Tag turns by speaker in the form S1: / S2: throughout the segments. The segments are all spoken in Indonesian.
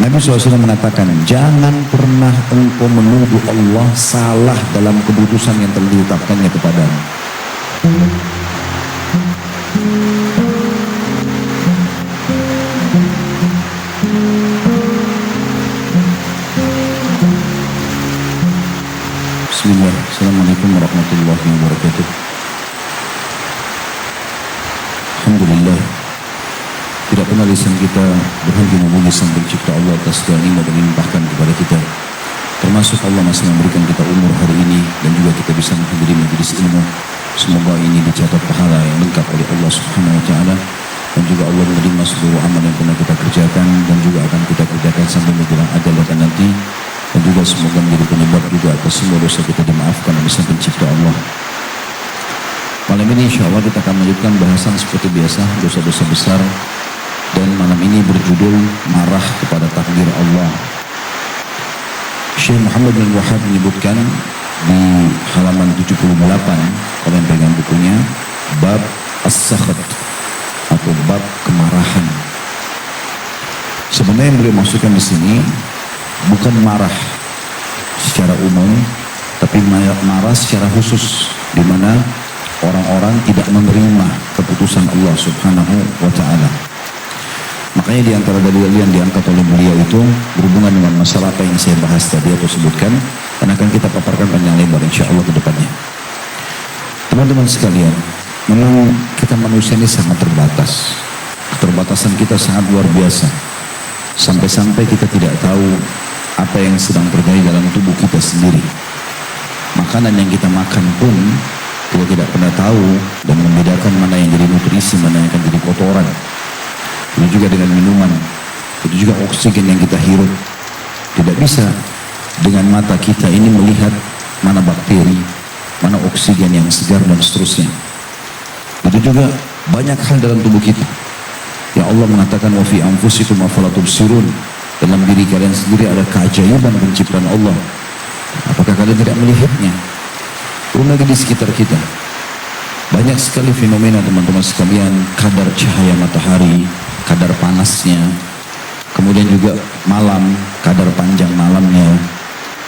S1: Nabi SAW mengatakan, jangan pernah engkau menuduh Allah salah dalam keputusan yang telah ditetapkannya kepadamu. Bismillah. Assalamualaikum warahmatullahi wabarakatuh. Alhamdulillah, tidak pernah lisan kita berhenti memuji Sang Pencipta Allah atas segala nikmat yang dilimpahkan kepada kita. Termasuk Allah masih memberikan kita umur hari ini dan juga kita bisa menghadiri majelis ilmu. Semoga ini dicatat pahala yang lengkap oleh Allah Subhanahu wa taala, dan juga Allah menerima seluruh amal yang pernah kita kerjakan dan juga akan kita kerjakan sampai menjelang ajal datang nanti. Dan juga semoga menjadi penyebab juga atas semua dosa kita dimaafkan oleh Sang Pencipta Allah. Malam ini insya Allah kita akan melanjutkan bahasan seperti biasa, dosa-dosa besar. Dan malam ini berjudul marah kepada takdir Allah. Syekh Muhammad bin Wahab menyebutkan di halaman 78, kalau yang pegang bukunya, bab as-sakhat atau bab kemarahan. Sebenarnya yang beliau maksudkan di sini bukan marah secara umum, tapi marah secara khusus, di mana orang-orang tidak menerima keputusan Allah Subhanahu wa taala. Makanya di antara dalil yang diangkat oleh beliau itu berhubungan dengan masalah apa yang saya bahas tadi atau sebutkan, dan akan kita paparkan panjang lebar insya Allah ke depannya. Teman-teman sekalian, memang kita manusia ini sangat terbatas. Keterbatasan kita sangat luar biasa. Sampai-sampai kita tidak tahu apa yang sedang terjadi dalam tubuh kita sendiri. Makanan yang kita makan pun kita tidak pernah tahu dan membedakan mana yang jadi nutrisi, mana yang akan jadi kotoran. Itu juga dengan minuman, itu juga oksigen yang kita hirup. Tidak bisa dengan mata kita ini melihat mana bakteri, mana oksigen yang segar dan seterusnya. Itu juga banyak hal dalam tubuh kita. Ya Allah mengatakan wa fi anfusikum afala tubsirun. Dalam diri kalian sendiri ada keajaiban penciptaan Allah. Apakah kalian tidak melihatnya? Belum lagi di sekitar kita. Banyak sekali fenomena teman-teman sekalian, kadar cahaya matahari, kadar panasnya, kemudian juga malam, kadar panjang malamnya,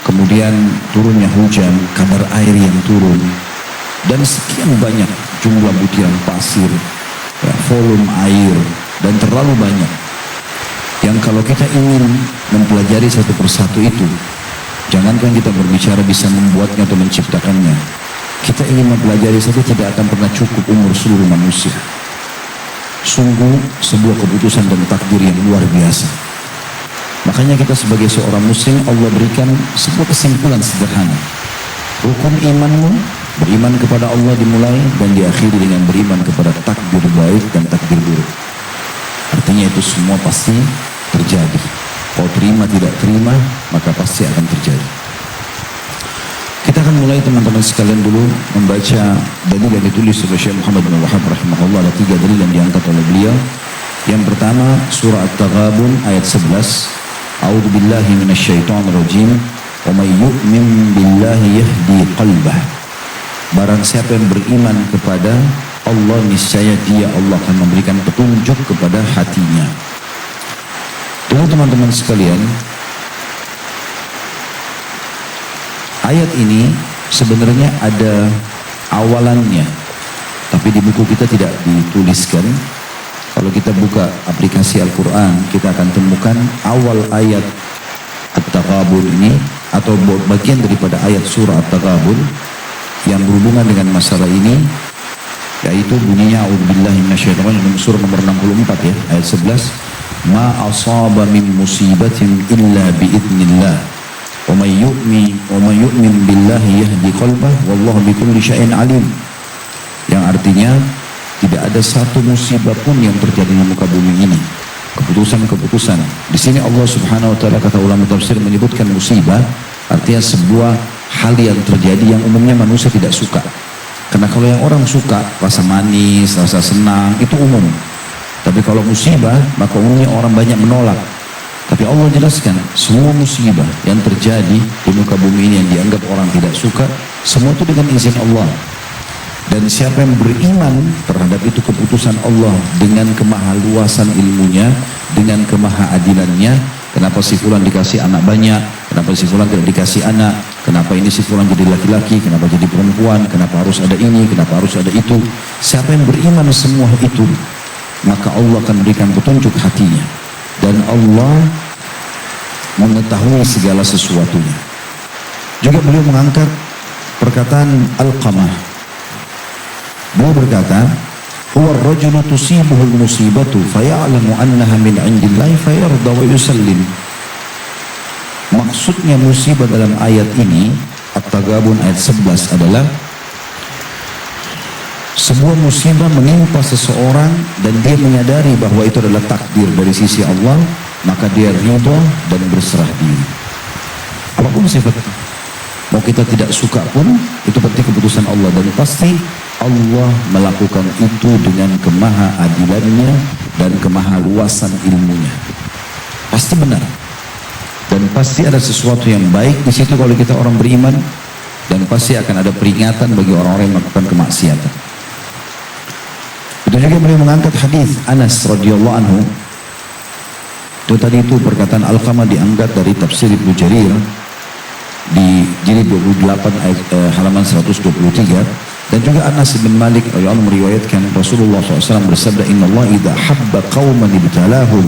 S1: kemudian turunnya hujan, kadar air yang turun, dan sekian banyak jumlah butiran pasir, ya, volume air, dan terlalu banyak. Yang kalau kita ingin mempelajari satu persatu itu, jangankan kita berbicara bisa membuatnya atau menciptakannya, kita ingin mempelajari saja tidak akan pernah cukup umur seluruh manusia. Sungguh sebuah keputusan dan takdir yang luar biasa. Makanya kita sebagai seorang muslim, Allah berikan sebuah kesimpulan sederhana. Rukun imanmu, beriman kepada Allah dimulai dan diakhiri dengan beriman kepada takdir baik dan takdir buruk. Artinya itu semua pasti terjadi. Kau terima tidak terima, maka pasti akan terjadi. Kita akan mulai teman-teman sekalian dulu membaca dalil yang ditulis oleh Syekh Muhammad bin Wahab rahimahullah. Ada 3 dalil yang diangkat oleh beliau. Yang pertama surah At-Taghabun ayat 11. A'udzu billahi minasyaitonir rajim. Wa may yu'min billahi yahdi qalbah. Barang siapa yang beriman kepada Allah, niscaya dia Allah akan memberikan petunjuk kepada hatinya. Teman-teman sekalian, ayat ini sebenarnya ada awalannya, tapi di buku kita tidak dituliskan. Kalau kita buka aplikasi Al-Quran, kita akan temukan awal ayat At-Taghabun ini, atau bagian daripada ayat surah At-Taghabun yang berhubungan dengan masalah ini, yaitu bunyinya a'udzubillahi minasyaitonir surah nomor 64 ya, ayat 11. Ma asaba min musibatin illa biidznillah. Wa may yu'min billahi yahdi qalbah wallahu bikulli syai'in alim. Yang artinya tidak ada satu musibah pun yang terjadi di muka bumi ini. Keputusan-keputusan. Di sini Allah Subhanahu wa taala, kata ulama tafsir, menyebutkan musibah artinya sebuah hal yang terjadi yang umumnya manusia tidak suka. Karena kalau yang orang suka, rasa manis, rasa senang, itu umum. Tapi kalau musibah, maka umumnya orang banyak menolak. Tapi Allah jelaskan, semua musibah yang terjadi di muka bumi ini yang dianggap orang tidak suka, semua itu dengan izin Allah. Dan siapa yang beriman terhadap itu keputusan Allah dengan kemahaluasan ilmunya, dengan kemahaadilannya, Kenapa si fulan dikasih anak banyak, kenapa si fulan tidak dikasih anak, kenapa ini si fulan jadi laki-laki, kenapa jadi perempuan, kenapa harus ada ini, kenapa harus ada itu. Siapa yang beriman semua itu, maka Allah akan berikan petunjuk hatinya. Dan Allah mengetahui segala sesuatunya. Juga beliau mengangkat perkataan Alqamah. Beliau berkata, huwa ar-rajulu tusibuhu al-musibatu faya'lamu annaha min 'indillahi fayarda wa yusallim. Maksudnya musibah dalam ayat ini, At-Taghabun ayat 11 adalah sebuah musibah menimpa seseorang dan dia menyadari bahwa itu adalah takdir dari sisi Allah, maka dia ridha dan berserah diri. Apapun sifatnya, mau kita tidak suka pun itu berarti keputusan Allah, dan pasti Allah melakukan itu dengan kemaha-adilannya dan kemahaluasan ilmunya. Pasti benar. Dan pasti ada sesuatu yang baik di situ kalau kita orang beriman, dan pasti akan ada peringatan bagi orang-orang yang melakukan kemaksiatan. Itu juga beliau mengangkat hadis Anas radhiyallahu anhu. Itu tadi itu perkataan Alqamah diangkat dari tafsir Ibnu Jarir di jilid 28 ayat halaman 123. Dan juga Anas bin Malik radhiyallahu anhu meriwayatkan Rasulullah SAW bersabda, Inna Allah idha habba qawman ibtalahum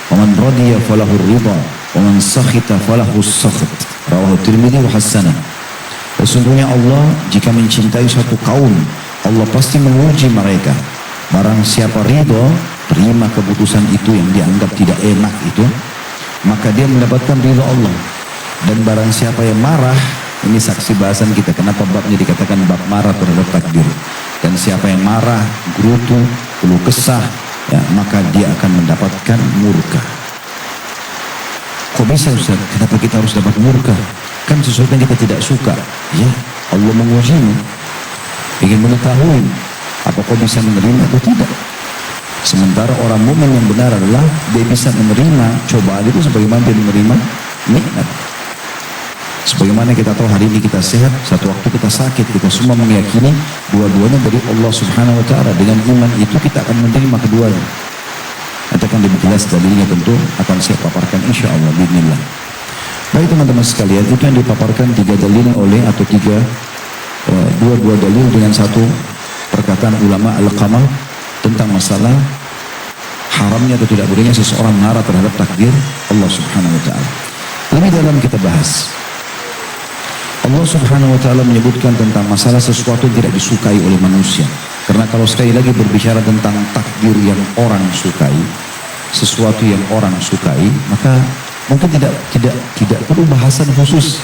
S1: wa man radiya falahu ridha wa man sakhita falahu sakht. Rawahu Tirmidzi wa hasanah. Sesungguhnya Allah jika mencintai satu kaum, Allah pasti menguji mereka. Barang siapa ridha, terima keputusan itu yang dianggap tidak enak itu, maka dia mendapatkan ridha Allah. Dan barang siapa yang marah, ini saksi bahasan kita, kenapa babnya dikatakan bab marah terhadap takdir. Dan siapa yang marah, gerutu, keluh kesah, ya, maka dia akan mendapatkan murka. Kok bisa Ustaz? Kenapa kita harus dapat murka? Kan sesuatu yang kita tidak suka. Ya, Allah mengujimu, ingin mengetahui apa kau bisa menerima atau tidak. Sementara orang mukmin yang benar adalah dia bisa menerima cobaan itu sebagaimana dia menerima nikmat. Sebagaimana kita tahu hari ini kita sehat, satu waktu kita sakit, kita semua meyakini dua-duanya dari Allah Subhanahu wa Ta'ala. Dengan iman itu kita akan menerima keduanya. Nanti akan lebih jelas dalilnya, tentu akan saya paparkan insya Allah bismillah. Baik teman-teman sekalian, itu yang dipaparkan tiga dalil oleh atau dua dalil dengan satu perkataan ulama Alqamah tentang masalah haramnya atau tidak bolehnya seseorang marah terhadap takdir Allah Subhanahu wa Ta'ala. Lebih dalam kita bahas, Allah Subhanahu wa Ta'ala menyebutkan tentang masalah sesuatu yang tidak disukai oleh manusia. Karena kalau sekali lagi berbicara tentang takdir yang orang sukai, sesuatu yang orang sukai, maka mungkin tidak perlu bahasan khusus.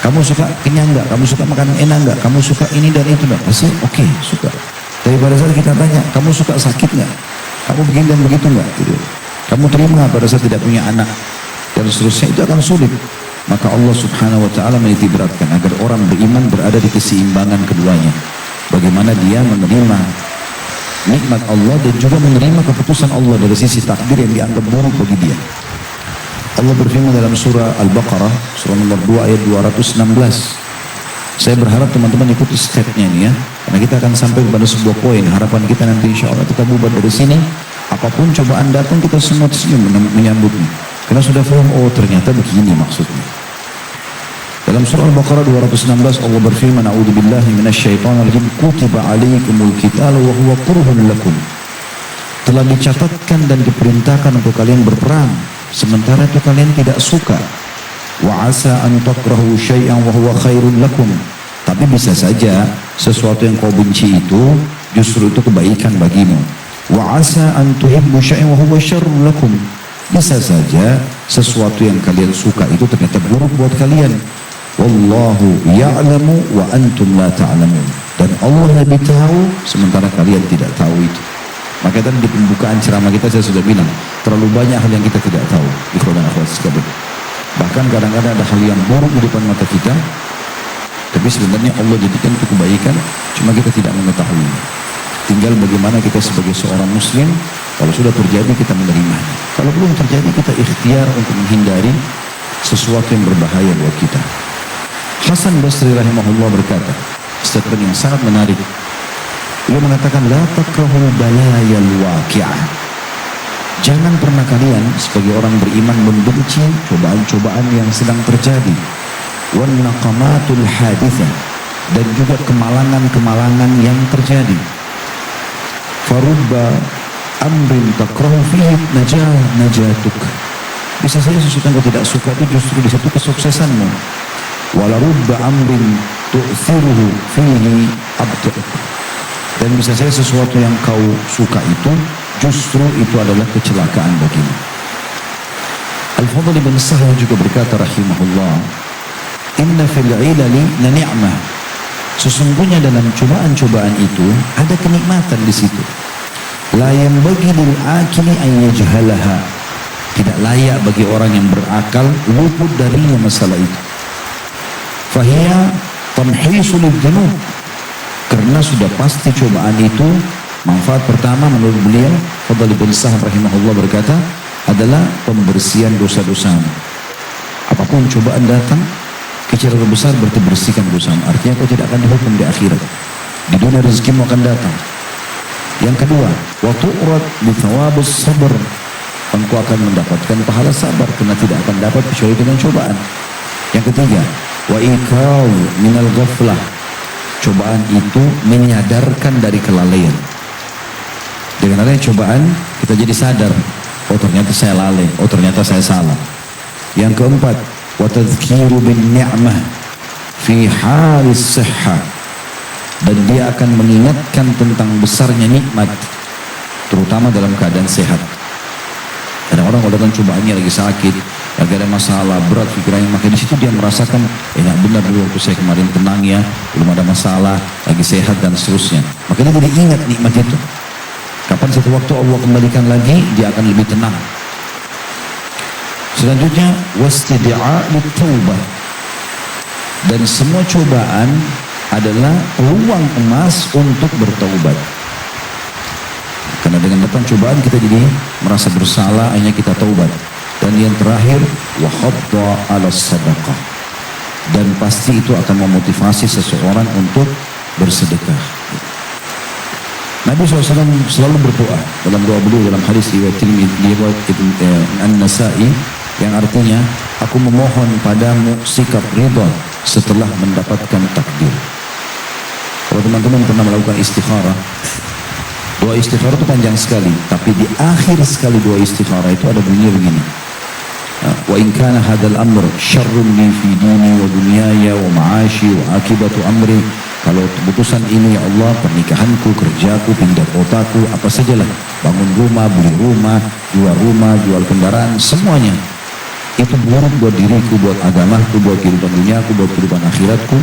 S1: Kamu suka kenyang enggak? Kamu suka makanan enak enggak? Kamu suka ini dan itu enggak? Pasti oke, suka. Tapi pada saat kita tanya, kamu suka sakit enggak? Kamu begini dan begitu enggak? Gitu. Kamu terima pada saat tidak punya anak dan seterusnya, itu akan sulit. Maka Allah Subhanahu wa Ta'ala menitik beratkan agar orang beriman berada di keseimbangan keduanya. Bagaimana dia menerima nikmat Allah dan juga menerima keputusan Allah dari sisi takdir yang dianggap buruk bagi dia. Allah berfirman dalam surah Al-Baqarah, surah nomor 2 ayat 216. Saya berharap teman-teman ikuti stepnya ini ya, karena kita akan sampai kepada sebuah poin. Harapan kita nanti insya Allah kita bubar dari sini, apapun cobaan datang kita semua senyum menyambutnya. Karena sudah paham, oh ternyata begini maksudnya. Dalam surah Al-Baqarah 216 Allah berfirman, A'udzubillahi minasyaitonirrajim, kutiba alaikumul qitalu wa huwa kurhun lakum. Telah dicatatkan dan diperintahkan untuk kalian berperang, sementara itu kalian tidak suka. Wa asa an takrahu syai'an wa huwa khairun lakum. Tapi bisa saja sesuatu yang kau benci itu justru itu kebaikan bagimu. Wa asa an tuhibbu syai'an wa huwa syarrun lakum. Bisa saja sesuatu yang kalian suka itu ternyata buruk buat kalian. Wallahu ya'lamu wa antum la ta'lamun. Dan Allah lebih tahu sementara kalian tidak tahu itu. Maka tadi di pembukaan ceramah kita saya sudah bilang, terlalu banyak hal yang kita tidak tahu. Ikhwan dan akhwat sekalian. Bahkan kadang-kadang ada hal yang buruk di depan mata kita, tapi sebenarnya Allah jadikan itu kebaikan, cuma kita tidak mengetahui. Tinggal bagaimana kita sebagai seorang muslim, kalau sudah terjadi kita menerimanya. Kalau belum terjadi kita ikhtiar untuk menghindari sesuatu yang berbahaya buat kita. Hasan Basri rahimahullah berkata, statement yang sangat menarik. Beliau mengatakan, la takrahu balayal waqi'ah. Jangan pernah kalian sebagai orang beriman membenci cobaan-cobaan yang sedang terjadi. Wan naqamatul hadithah, dan juga kemalangan-kemalangan yang terjadi. Farubba amrin takrahu fihi najatuk. Bisa saja sesuatu yang kau tidak suka itu justru di situ kesuksesanmu. Wala rubba amrin tu'thiruhu fihi abtuk. Dan bisa saja sesuatu yang kau suka itu justru itu adalah kecelakaan bagimu. Al-Fadl bin Sahal juga berkata rahimahullah, inna fil ilali la ni'mah. Sesungguhnya dalam cobaan-cobaan itu ada kenikmatan di situ. La yanbaghi lil akili an yajhalaha. Tidak layak bagi orang yang berakal luput darinya masalah itu. Fahiya tamhisul dzunub. Karena sudah pasti cobaan itu manfaat pertama menurut beliau Fadl bin Sahal rahimahullah berkata adalah pembersihan dosa-dosa. Apapun cobaan datang, kecil atau besar, berarti bersihkan dosa. Artinya kau tidak akan dihukum di akhirat. Di dunia rezekimu akan datang. Yang kedua, wa tu'rad bi thawabus sabr. Engkau akan mendapatkan pahala sabar karena tidak akan dapat kecuali dengan cobaan. Yang ketiga, wa iqal minal ghaflah. Cobaan itu menyadarkan dari kelalaian. Dengan adanya cobaan, kita jadi sadar, oh ternyata saya lalai, oh ternyata saya salah. Yang keempat, wa tadhkiru bin ni'mah fi halis sihha. Dan dia akan mengingatkan tentang besarnya nikmat, terutama dalam keadaan sehat. Kadang-kadang kalau datang cobaannya lagi sakit, lagi ada masalah berat pikirannya, maka di situ dia merasakan enak benar dulu waktu saya kemarin tenang ya, belum ada masalah, lagi sehat dan seterusnya. Maka dia jadi ingat nikmat itu. Kapan satu waktu Allah kembalikan lagi, dia akan lebih tenang. Selanjutnya, wastida'a lit-taubah. Dan semua cobaan adalah peluang emas untuk bertaubat. Karena dengan datang cobaan kita jadi merasa bersalah, hanya kita taubat. Dan yang terakhir, wa khadda 'ala sadaqah. Dan pasti itu akan memotivasi seseorang untuk bersedekah. Nabi SAW selalu berdoa dalam doa beliau dalam hadis riwayat An-Nasa'i yang artinya, aku memohon padamu sikap ridha setelah mendapatkan takdir. Kalau teman-teman pernah melakukan istikharah, doa istikharah itu panjang sekali, tapi di akhir sekali doa istikharah itu ada bunyi begini. Wa in kana hadzal amr syarrun li fi dini wa dunyaya wa ma'ashi wa akibatu amri. Kalau keputusan ini ya Allah, pernikahanku, kerjaku, pindah kotaku, apa sajalah, bangun rumah, beli rumah, jual kendaraan, semuanya itu buruk buat diriku, buat agamaku, buat kehidupan duniaku, buat kehidupan akhiratku.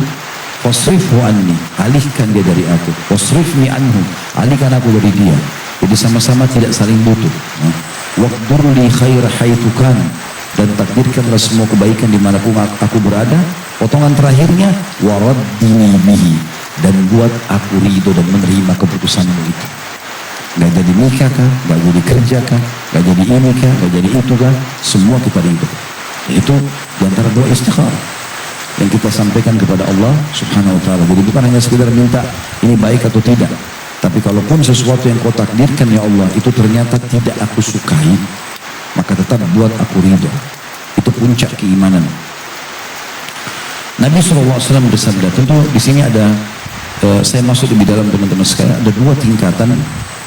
S1: Wasrifhu anni, alihkan dia dari aku. Wasrifni anhu, alihkan aku dari dia. Jadi sama-sama tidak saling butuh. Waqdur li khair haitsu kan, dan takdirkanlah semua kebaikan dimanapun aku berada. Potongan terakhirnya, waraddini bihi, dan buat aku ridho dan menerima keputusanmu itu. Gak jadi nikah kah, gak jadi kerja kah, gak jadi ini kah, gak jadi itu kah, semua kita ridho. Itu diantara doa istikharah yang kita sampaikan kepada Allah subhanahu wa ta'ala. Jadi bukan hanya sekedar minta ini baik atau tidak, tapi kalaupun sesuatu yang kau takdirkan ya Allah itu ternyata tidak aku sukai, maka tetap buat aku ridho. Itu puncak keimanan. Nabi SAW bersabda, tentu di sini ada, saya masuk lebih dalam teman-teman sekalian, ada dua tingkatan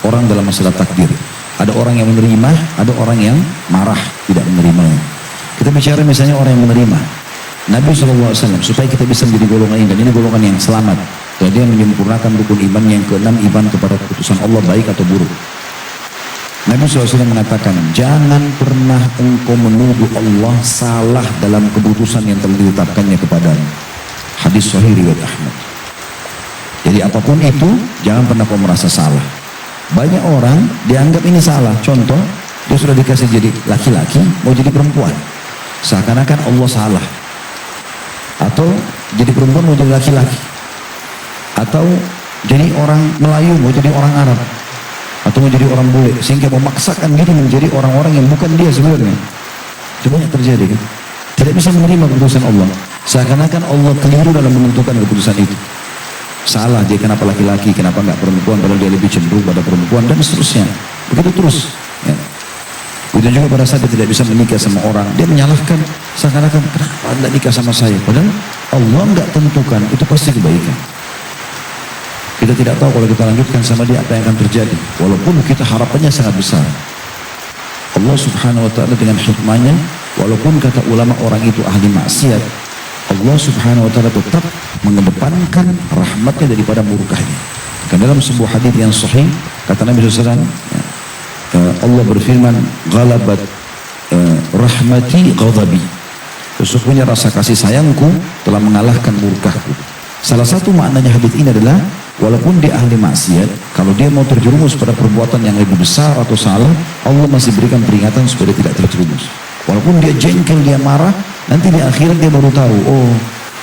S1: orang dalam masalah takdir. Ada orang yang menerima, ada orang yang marah, tidak menerimanya. Kita bicara misalnya orang yang menerima. Nabi SAW, supaya kita bisa menjadi golongan ini, dan ini golongan yang selamat. Dan dia menyempurnakan rukun iman yang keenam, iman kepada keputusan Allah baik atau buruk. Nabi SAW mengatakan, jangan pernah engkau menuduh Allah salah dalam keputusan yang telah ditetapkannya kepadamu. Hadis sahih riwayat Ahmad. Jadi apapun itu, jangan pernah kau merasa salah. Banyak orang dianggap ini salah. Contoh, dia sudah dikasih jadi laki-laki, mau jadi perempuan. Seakan-akan Allah salah. Atau jadi perempuan mau jadi laki-laki. Atau jadi orang Melayu mau jadi orang Arab. Atau menjadi orang bule, sehingga memaksakan diri menjadi orang-orang yang bukan dia sebenarnya. Itu banyak terjadi kan? Tidak bisa menerima keputusan Allah. Seakan-akan Allah keliru dalam menentukan keputusan itu. Salah dia, kenapa laki-laki, kenapa nggak perempuan, padahal dia lebih cenderung pada perempuan, dan seterusnya. Begitu terus. Ya. Begitu juga pada saat dia tidak bisa menikah sama orang, dia menyalahkan seakan-akan kenapa anda nikah sama saya, padahal Allah nggak tentukan, itu pasti kebaikan. Kita tidak tahu kalau kita lanjutkan sama dia apa yang akan terjadi, walaupun kita harapannya sangat besar. Allah subhanahu wa ta'ala dengan hikmahnya, walaupun kata ulama orang itu ahli maksiat, Allah subhanahu wa ta'ala tetap mengedepankan rahmatnya daripada murkahnya. Karena dalam sebuah hadis yang sahih, kata Nabi SAW, Allah berfirman, "Ghalabat rahmati ghadabi." Sesungguhnya rasa kasih sayangku telah mengalahkan murkahku. Salah satu maknanya hadis ini adalah, walaupun dia ahli maksiat, kalau dia mau terjerumus pada perbuatan yang lebih besar atau salah, Allah masih berikan peringatan supaya dia tidak terjerumus. Walaupun dia jengkel, dia marah, nanti di akhirat dia baru tahu, oh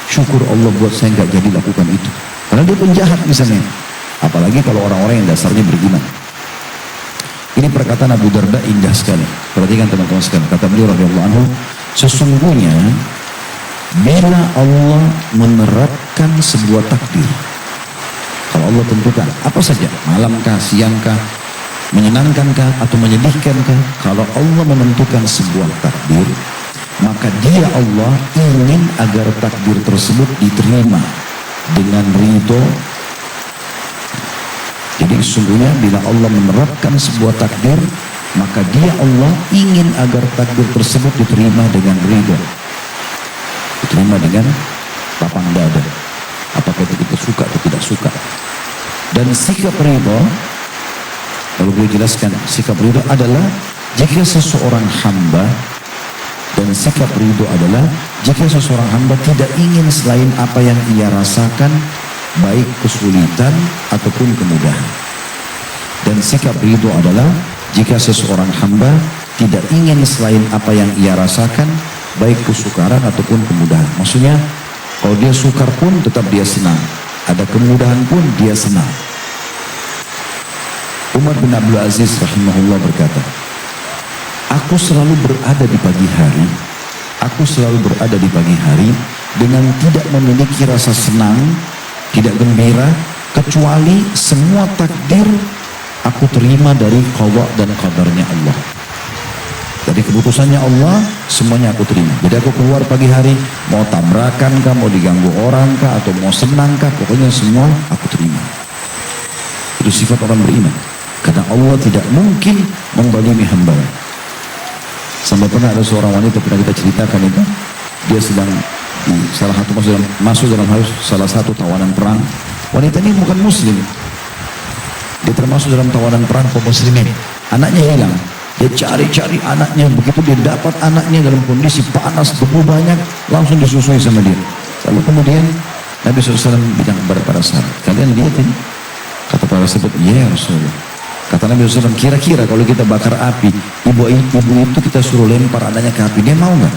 S1: syukur Allah buat saya nggak jadi lakukan itu. Karena dia penjahat misalnya. Apalagi kalau orang-orang yang dasarnya beriman. Ini perkataan Abu Darda indah sekali. Perhatikan teman-teman sekalian. Kata beliau radhiyallahu anhu, sesungguhnya bila Allah menerapkan sebuah takdir, kalau Allah tentukan apa saja, malamkah, siangkah, menyenangkankah atau menyedihkankah, kalau Allah menentukan sebuah takdir, maka dia Allah ingin agar takdir tersebut diterima dengan ridho. Jadi sesungguhnya bila Allah menerapkan sebuah takdir, maka dia Allah ingin agar takdir tersebut diterima dengan ridho, diterima dengan lapang dada, apakah itu kita suka atau tidak suka. Dan sikap ridho, kalau gue jelaskan, sikap ridho adalah jika seseorang hamba, dan sikap ridho adalah jika seseorang hamba tidak ingin selain apa yang ia rasakan, baik kesulitan ataupun kemudahan. Dan sikap ridho adalah jika seseorang hamba tidak ingin selain apa yang ia rasakan, baik kesukaran ataupun kemudahan. Maksudnya kalau dia sukar pun tetap dia senang, ada kemudahan pun dia senang. Umar bin Abdul Aziz rahimahullah berkata, aku selalu berada di pagi hari, aku selalu berada di pagi hari dengan tidak memiliki rasa senang, tidak gembira, kecuali semua takdir aku terima dari qada dan qadarnya Allah. Dari keputusannya Allah, semuanya aku terima. Jadi aku keluar pagi hari, mau tabrakan kah, mau diganggu orang kah, atau mau senang kah, pokoknya semua aku terima. Itu sifat orang beriman. Karena Allah tidak mungkin membalimi hamba. Sampai pernah ada seorang wanita, pernah kita ceritakan itu, dia sedang di salah satu masuk dalam salah satu tawanan perang. Wanita ini bukan muslim, dia termasuk dalam tawanan perang kaum muslimin. Anaknya hilang, dia cari-cari anaknya. Begitu dia dapat anaknya dalam kondisi panas, debu banyak, langsung disusui sama dia. Lalu kemudian Nabi SAW bilang kepada para sahabat, kalian lihat ini? Kata para sahabat, ya Rasulullah. Kata Nabi SAW, kira-kira kalau kita bakar api, ibu itu kita suruh lempar anaknya ke api, dia mau nggak?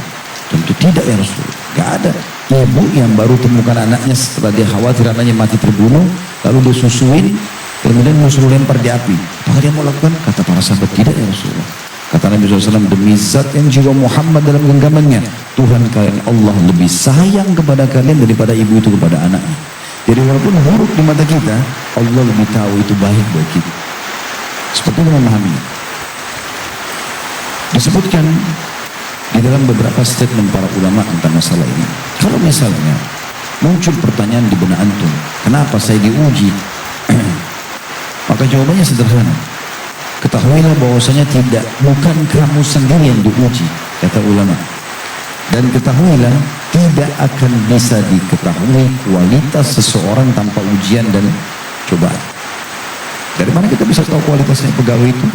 S1: Tentu tidak ya Rasulullah. Gak ada ibu yang baru temukan anaknya setelah dia khawatir anaknya mati terbunuh, lalu dia susuin, kemudian dia suruh lempar di api. Apakah dia mau lakukan? Kata para sahabat, tidak ya Rasulullah. Kata Nabi SAW, demi zat yang jiwa Muhammad dalam genggamannya, Tuhan kalian Allah lebih sayang kepada kalian daripada ibu itu kepada anaknya. Jadi walaupun buruk di mata kita, Allah lebih tahu itu baik buat kita. Seperti itu memahami. Disebutkan di dalam beberapa statement para ulama tentang masalah ini. Kalau misalnya muncul pertanyaan di benak antum, kenapa saya diuji? Maka jawabannya sederhana. Ketahuilah bahwasanya bukan kamu sendiri yang diuji, kata ulama. Dan ketahuilah tidak akan bisa diketahui kualitas seseorang tanpa ujian dan cobaan. Dari mana kita bisa tahu kualitasnya pegawai itu?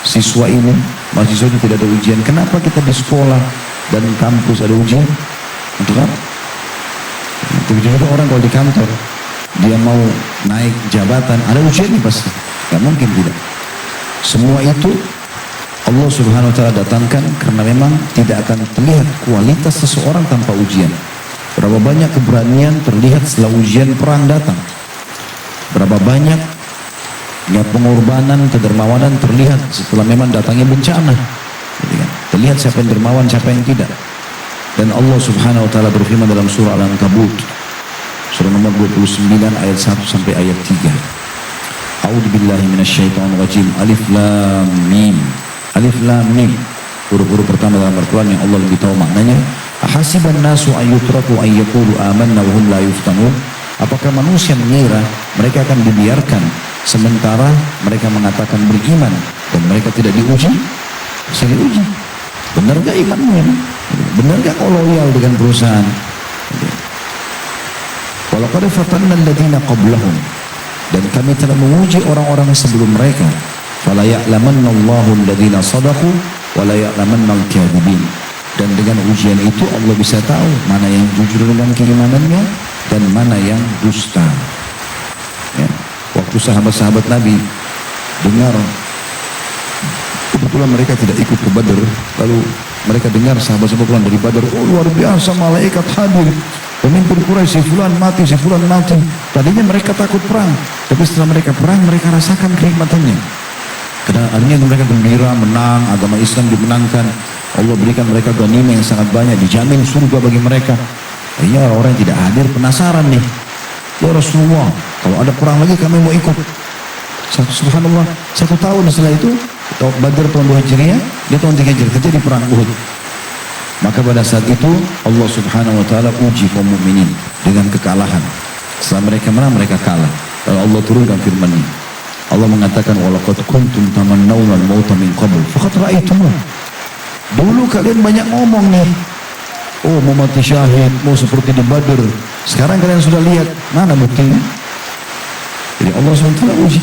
S1: Siswa ini, mahasiswa itu tidak ada ujian. Kenapa kita di sekolah dan kampus ada ujian? Untuk apa? Begitu orang kalau di kantor, dia mau naik jabatan, ada ujian nih pasti. Gak mungkin tidak. Semua itu Allah subhanahu wa ta'ala datangkan karena memang tidak akan terlihat kualitas seseorang tanpa ujian. Berapa banyak keberanian terlihat setelah ujian perang datang. Berapa banyak pengorbanan, kedermawanan terlihat setelah memang datangnya bencana. Terlihat siapa yang dermawan, siapa yang tidak. Dan Allah subhanahu wa ta'ala berfirman dalam surah Al-Ankabut, surah nomor 29 ayat 1 sampai ayat 3. A'udzu billahi minasyaitonir rajim. Alif lam mim. Alif lam mim. huruf-huruf pertama dalam Al-Quran yang Allah lebih tahu maknanya. Ahasiban nasu ayyutraku ayyakulu amanna wa hum la yuftanun. Apakah manusia mengira mereka akan dibiarkan sementara mereka mengatakan beriman dan mereka tidak diuji? Saya diuji. Benar gak imanmu? Benar gak kau loyal dengan perusahaan? Walaqad fatanna alladziina qablahum, dan kami telah menguji orang-orang sebelum mereka. Fala ya'lamanna Allahu alladziina shadaqu wa la ya'lamanna al-kadhibin. Dan dengan ujian itu Allah bisa tahu mana yang jujur dengan keimanannya dan mana yang dusta. Ya. Waktu sahabat-sahabat Nabi dengar kebetulan mereka tidak ikut ke Badar, lalu mereka dengar sahabat-sahabat pulang dari Badar, oh luar biasa malaikat hadir, pemimpin Quraisy si fulan mati, si fulan mati. Tadinya mereka takut perang, tapi setelah mereka perang mereka rasakan kenikmatannya. Karena akhirnya mereka gembira, menang, agama Islam dimenangkan, Allah berikan mereka ghanimah yang sangat banyak, dijamin surga bagi mereka. Akhirnya orang-orang yang tidak hadir penasaran nih, ya Rasulullah, kalau ada perang lagi kami mau ikut. Subhanallah, 1 tahun setelah itu Badar tahun 2 Hijriah, dia tahun 3 Hijriah terjadi perang Uhud. Maka pada saat itu Allah Subhanahu wa taala uji kaum mukminin dengan kekalahan. Setelah mereka menang, mereka kalah. Lalu Allah turunkan firman-Nya. Allah mengatakan walaqad kuntum tamannawna al-mauta min qabl faqad ra'aytumuh. Dulu kalian banyak ngomong nih, oh mau mati syahid, mau seperti di Badar. Sekarang kalian sudah lihat, mana buktinya? Jadi Allah SWT uji.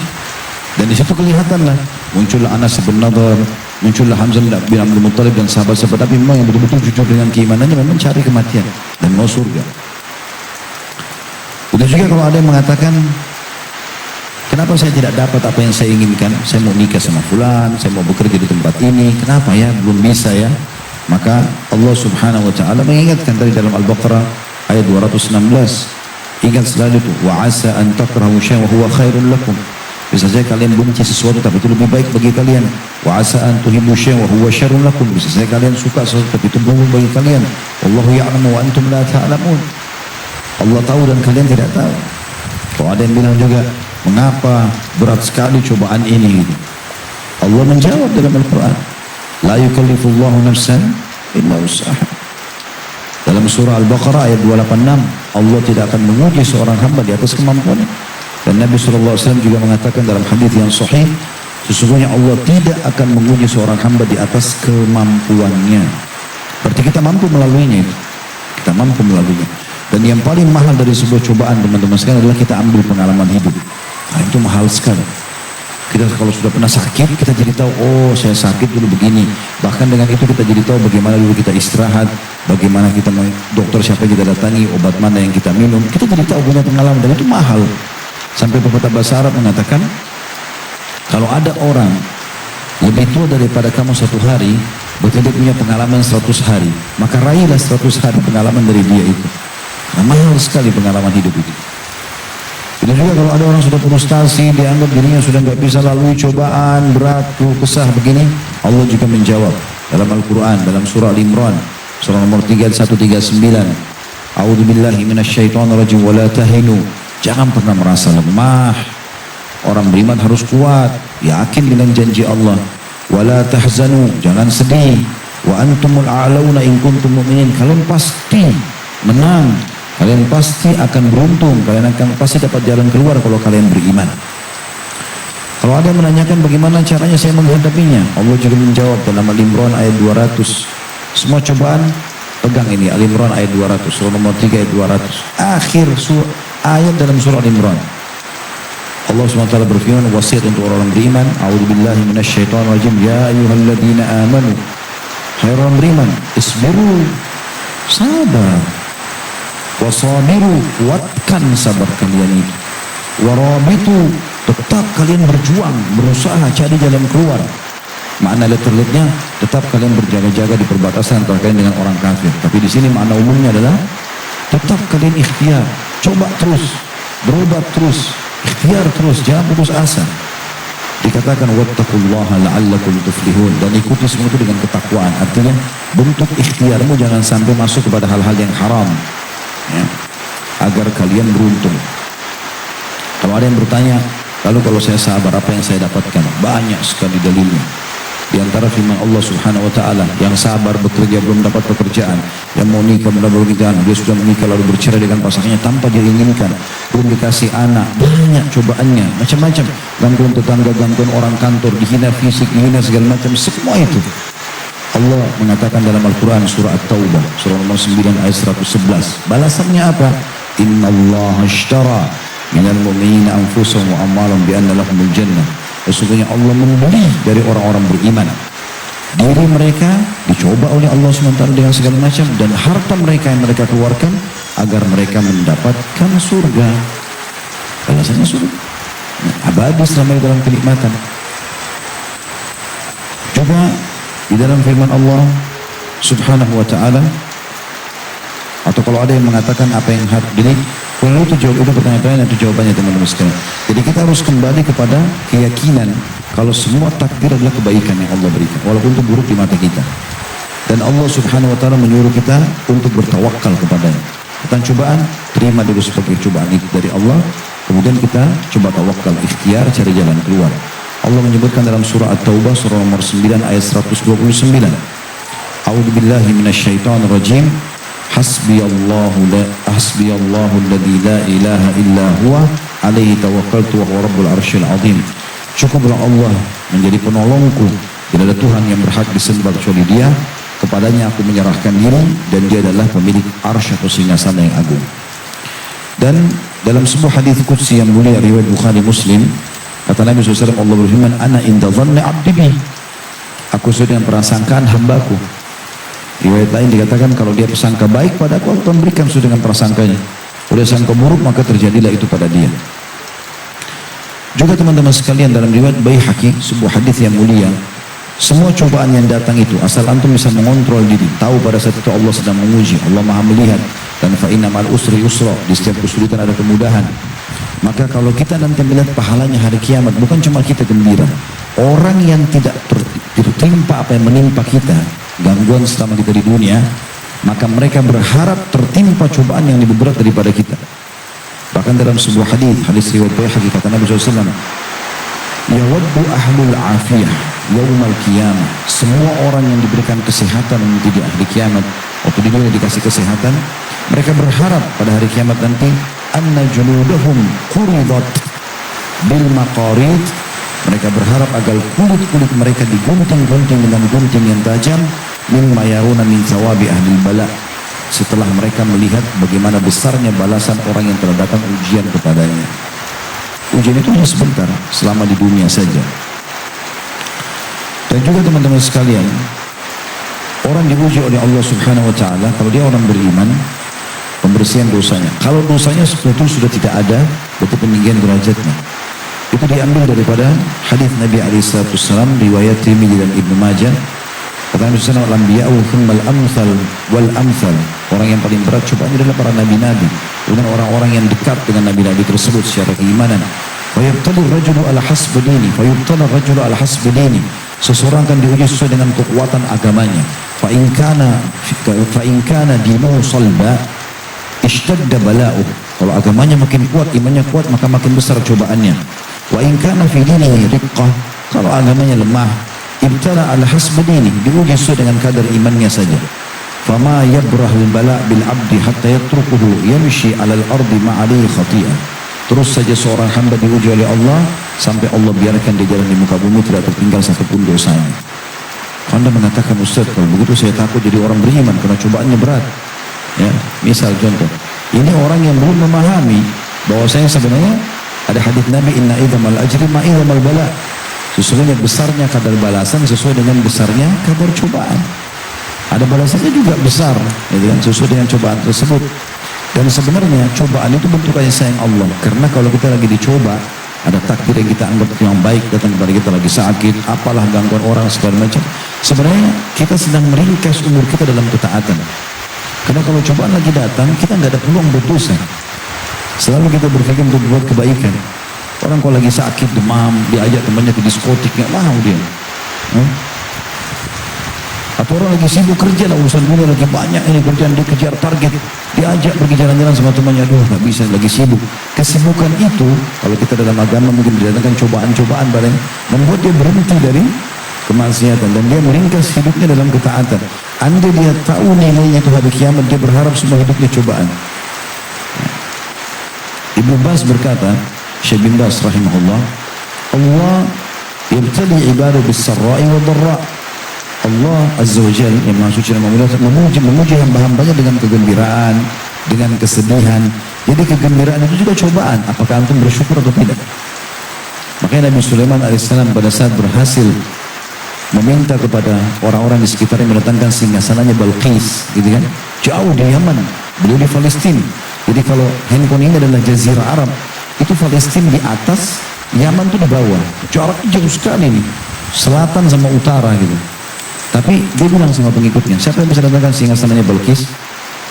S1: Dan di situ kelihatanlah muncullah Anas bin Nadhr, muncullah Hamzah bin Abdul Muttalib dan sahabat-sahabat Nabi memang yang betul-betul jujur dengan keimanannya, memang cari kematian dan mau surga. Betul juga kalau ada yang mengatakan, kenapa saya tidak dapat apa yang saya inginkan? Saya mau nikah sama fulan, saya mau bekerja di tempat ini, kenapa ya belum bisa ya? Maka Allah Subhanahu wa taala mengingatkan tadi dalam Al-Baqarah ayat 216. Ingat selalu itu, wa asa an takrahu syai'an wa huwa khairun lakum. Bisa saja kalian benci sesuatu tapi itu lebih baik bagi kalian. Wa asa an tuhibbu syai'an wa huwa syarrun lakum. Bisa saja kalian suka sesuatu tapi itu buruk bagi kalian. Wallahu ya'lamu wa antum la ta'lamun. Allah tahu dan kalian tidak tahu. Kalau ada yang bilang juga, mengapa berat sekali cobaan ini? Allah menjawab dalam Al-Quran, la yukallifullahu nafsan illa wus'aha. Dalam surah Al-Baqarah ayat 286, Allah tidak akan menguji seorang hamba di atas kemampuannya. Dan Nabi SAW juga mengatakan dalam hadis yang sahih, sesungguhnya Allah tidak akan menguji seorang hamba di atas kemampuannya. Berarti kita mampu melaluinya itu. Kita mampu melaluinya. Dan yang paling mahal dari sebuah cobaan teman-teman sekalian adalah kita ambil pengalaman hidup. Nah, itu mahal sekali. Kita kalau sudah pernah sakit, kita jadi tahu, oh saya sakit dulu begini. Bahkan dengan itu kita jadi tahu bagaimana dulu kita istirahat, bagaimana kita mau dokter siapa yang kita datangi, obat mana yang kita minum. Kita jadi tahu punya pengalaman dan itu mahal. Sampai pepatah bahasa Arab mengatakan, kalau ada orang lebih tua daripada kamu 1 hari, berarti dia punya pengalaman 100 hari. Maka raihlah 100 hari pengalaman dari dia itu. Nah, mahal sekali pengalaman hidup itu. Itu juga kalau ada orang sudah frustasi, dianggap dirinya sudah nggak bisa lalui cobaan, berat, kesah begini, Allah juga menjawab dalam Al-Quran, dalam surah Al-Imran, surah nomor 3139. A'udzubillahi minasyaitonirrajim wa la tahinu. Jangan pernah merasa lemah. Orang beriman harus kuat, yakin dengan janji Allah. Wa la tahzanu, jangan sedih. Wa antumul a'launa in kuntum mu'minin. Kalian pasti menang. Kalian pasti akan beruntung, kalian akan pasti dapat jalan keluar kalau kalian beriman. Kalau ada yang menanyakan bagaimana caranya saya menghadapinya, Allah juga menjawab dalam Al-Imran ayat 200. Semua cobaan, pegang ini Al-Imran ayat 200, surah nomor 3 ayat 200. Akhir ayat dalam surah Al-Imran. Allah SWT berfirman, wasiat untuk orang beriman, a'udzubillahi minasyaitonirrajim, ya ayyuhalladzina amanu. Hai orang beriman, isbiru, sabar. Wasabiru, kuatkan sabar kalian itu. Warabitu, tetap kalian berjuang, berusaha cari jalan keluar. Makna letternya, tetap kalian berjaga-jaga di perbatasan antara kalian dengan orang kafir. Tapi di sini makna umumnya adalah tetap kalian ikhtiar, coba terus, berobat terus, ikhtiar terus, jangan putus asa. Dikatakan wattaqullaha la'allakum tuflihun, dan ikuti semua itu dengan ketakwaan. Artinya bentuk ikhtiarmu jangan sampai masuk kepada hal-hal yang haram. Ya, agar kalian beruntung. Kalau ada yang bertanya, lalu kalau saya sabar apa yang saya dapatkan? Banyak sekali dalilnya. Di antara firman Allah Subhanahu wa taala, yang sabar bekerja belum dapat pekerjaan, yang mau nikah belum dapat pekerjaan, dia sudah menikah lalu bercerai dengan pasangannya tanpa dia inginkan, belum dikasih anak, banyak cobaannya, macam-macam, gangguan tetangga, gangguan orang kantor, dihina fisik, dihina segala macam, semua itu. Allah mengatakan dalam Al-Quran surah At-Taubah, surah nomor 9 ayat 111, balasannya apa? Innallaha ashtara minal mu'minina anfusahum wa amwalahum bi anna lahumul jannah. Sesungguhnya Allah membeli dari orang-orang beriman diri mereka, dicoba oleh Allah SWT dengan segala macam, dan harta mereka yang mereka keluarkan agar mereka mendapatkan surga. Balasannya surga abadi selama dalam kenikmatan. Juga di dalam firman Allah Subhanahu wa ta'ala, atau kalau ada yang mengatakan apa yang harus jadi, kalau itu jawab, itu pertanyaan itu jawabannya teman-teman sekalian. Jadi kita harus kembali kepada keyakinan kalau semua takdir adalah kebaikan yang Allah berikan, walaupun itu buruk di mata kita. Dan Allah Subhanahu wa ta'ala menyuruh kita untuk bertawakal kepadanya. Tentang cobaan, terima dulu sebagai cobaan itu dari Allah, kemudian kita coba tawakal, ikhtiar, cari jalan keluar. Allah menyebutkan dalam surah At-Taubah surah nomor 9 ayat 129. A'udzubillahi minasyaitonir rajim. Hasbiyallahu alladzi la ilaha illa huwa alaihi tawakkaltu wa huwa rabbul arsyil azim. Cukuplah Allah menjadi penolongku, tidak ada Tuhan yang berhak disembah kecuali Dia, kepadanya aku menyerahkan diri, dan Dia adalah pemilik arsy atau singgasana yang agung. Dan dalam sebuah hadis qudsi yang mulia riwayat Bukhari Muslim, kata Nabi SAW, Allah berfirman, ana inda dhanni 'abdi bi, aku sesuai dengan prasangkaan hambaku. Riwayat lain dikatakan kalau dia persangka baik pada aku akan berikan sesuai dengan prasangkanya. Udah sangka buruk maka terjadilah itu pada dia. Juga teman-teman sekalian, dalam riwayat Baihaqi, sebuah hadis yang mulia, semua cobaan yang datang itu asal antum bisa mengontrol diri, tahu pada saat itu Allah sedang menguji, Allah Maha melihat, dan fa inna ma'al usri yusra, di setiap kesulitan ada kemudahan. Maka kalau kita nanti melihat pahalanya hari kiamat, bukan cuma kita gembira, orang yang tidak tertimpa apa yang menimpa kita, gangguan selama kita di dunia, maka mereka berharap tertimpa cobaan yang lebih berat daripada kita. Bahkan dalam sebuah hadis riwayat Baihaqi, kata Nabi SAW, yawaddu ahlul afiyah yaumal qiyamah, semua orang yang diberikan kesehatan nanti di hari kiamat, waktu di dunia dikasih kesehatan, mereka berharap pada hari kiamat nanti anna juludahum quridat bil maqarid, mereka berharap agar kulit-kulit mereka digunting-gunting dengan gunting yang tajam, mimma yaruna min thawabi ahli bala, setelah mereka melihat bagaimana besarnya balasan orang yang telah datang ujian kepadanya. Ujian itu hanya sebentar, selama di dunia saja. Dan juga teman-teman sekalian, orang diuji oleh Allah Subhanahu wa ta'ala, kalau dia orang beriman, pembersihan dosanya. Kalau dosanya sebetulnya sudah tidak ada, berarti peninggian derajatnya. Itu diambil daripada hadis Nabi SAW, riwayat Tirmidzi dan Ibnu Majah. Kata Nabi SAW, al-anbiya'u thummal amthal wal amthal, orang yang paling berat cobaan adalah para nabi-nabi, kemudian orang-orang yang dekat dengan nabi-nabi tersebut secara keimanan. Fayubtalu rajulu ala hasbi dini, fayubtalu rajulu ala hasbi dini, seseorang akan diuji sesuai dengan kekuatan agamanya. Fa in kana dinuhu salba ishtadda bala'uh, kalau agamanya makin kuat, imannya kuat, maka makin besar cobaannya. Wa in kana fi dinihi riqqah, kalau agamanya lemah, ibtala ala hasbi dini, diuji sesuai dengan kadar imannya saja. Fama yabrahul bala bil abdi hatta yatrukuhu yamshi ala al-ardi ma'ali khati'ah, terus saja seorang hamba diuji oleh Allah sampai Allah biarkan dia jalan di muka bumi tidak tertinggal satupun dosanya. Anda mengatakan, Ustaz, kalau begitu saya takut jadi orang beriman karena cobaannya berat. Ya, misal contoh, ini orang yang belum memahami bahwasanya sebenarnya ada hadis Nabi, inna idzamal ajri ma idzamal bala, sesungguhnya besarnya kadar balasan sesuai dengan besarnya kadar cobaan. Ada balasannya juga besar, gitu kan, sesuai dengan cobaan tersebut. Dan sebenarnya cobaan itu bentuk kasih sayang Allah, karena kalau kita lagi dicoba, ada takdir yang kita anggap yang baik datang kepada kita, lagi sakit, apalah gangguan orang segala macam, sebenarnya kita sedang meringkas umur kita dalam ketaatan. Karena kalau cobaan lagi datang, kita nggak ada peluang berdosa. Selalu kita berpikir untuk berbuat kebaikan. Orang kalau lagi sakit, demam, diajak temannya ke diskotik, nggak mau dia. Atau orang lagi sibuk kerja lah, urusan dunia lagi banyak ini kerjaan, dia kejar target, diajak pergi jalan-jalan sama temannya, aduh nggak bisa, lagi sibuk. Kesibukan itu, kalau kita dalam agama mungkin didatangkan cobaan-cobaan barang, membuat dia berhenti dari kemaksiatan dan dia meringkas hidupnya dalam ketaatan. Andai dia tahu nilainya itu hari kiamat, dia berharap semua hidupnya cobaan. Ibnu Baz berkata, Syekh bin Baz rahimahullah, Allah yabtali ibadah bis-sarra'i wa dharra. Allah Azza wa Jalla yang Maha Suci dan Maha Mulia memuji hamba-hambanya dengan kegembiraan, dengan kesedihan. Jadi kegembiraan itu juga cobaan. Apakah antum bersyukur atau tidak? Makanya Nabi Sulaiman alaihissalam pada saat berhasil meminta kepada orang-orang di sekitarnya mendatangkan singgasananya Balqis, gitu kan? Jauh di Yaman, beliau di Palestina. Jadi kalau handphone ini adalah Jazirah Arab, itu Palestina di atas, Yaman itu di bawah. Jaraknya jauh sekali nih, selatan sama utara gitu. Tapi dia bilang sama pengikutnya, siapa yang bisa datangkan singgasananya Balqis?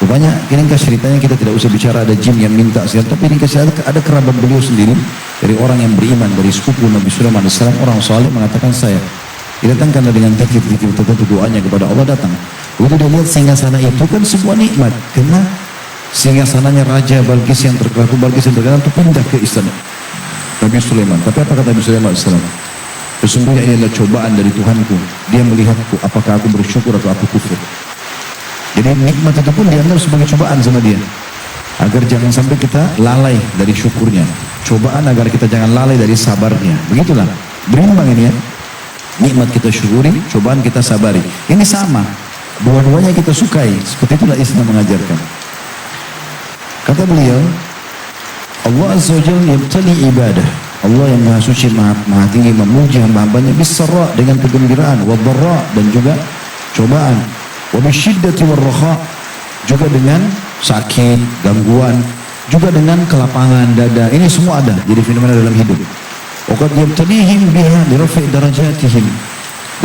S1: Rupanya ringkas ceritanya, kita tidak usah bicara ada jin yang minta segala, tapi ringkas ada kerabat beliau sendiri dari orang yang beriman dari sepupu Nabi Sulaiman AS, orang saleh mengatakan saya didatangkanlah dengan zikir-zikir tertentu, doanya kepada Allah datang. Begitu dia lihat singgasana itu kan semua nikmat, karena singgasananya Raja Balqis yang terkenal itu pindah ke istana Nabi Sulaiman. Tapi apa kata Nabi Sulaiman AS? Sesungguhnya ini adalah cobaan dari Tuhanku, dia melihatku apakah aku bersyukur atau aku kufur. Jadi nikmat itu pun dianggap sebagai cobaan sama dia, agar jangan sampai kita lalai dari syukurnya. Cobaan agar kita jangan lalai dari sabarnya. Begitulah, berimbang ini ya. Nikmat kita syukuri, cobaan kita sabari. Ini sama, dua-duanya kita sukai. Seperti itulah Islam mengajarkan. Kata beliau, Allah Azza wa Jalla yabtali ibadah. Allah yang Maha Suci, Maha Tinggi memuji hamba-hambanya bis-sarra dengan kegembiraan, wa dharra dan juga cobaan, wa bisyiddati war raha juga dengan sakit, gangguan, juga dengan kelapangan dada. Ini semua ada, jadi fenomena dalam hidup. Wa qad yabtalihim biha li rafi' darajatihim.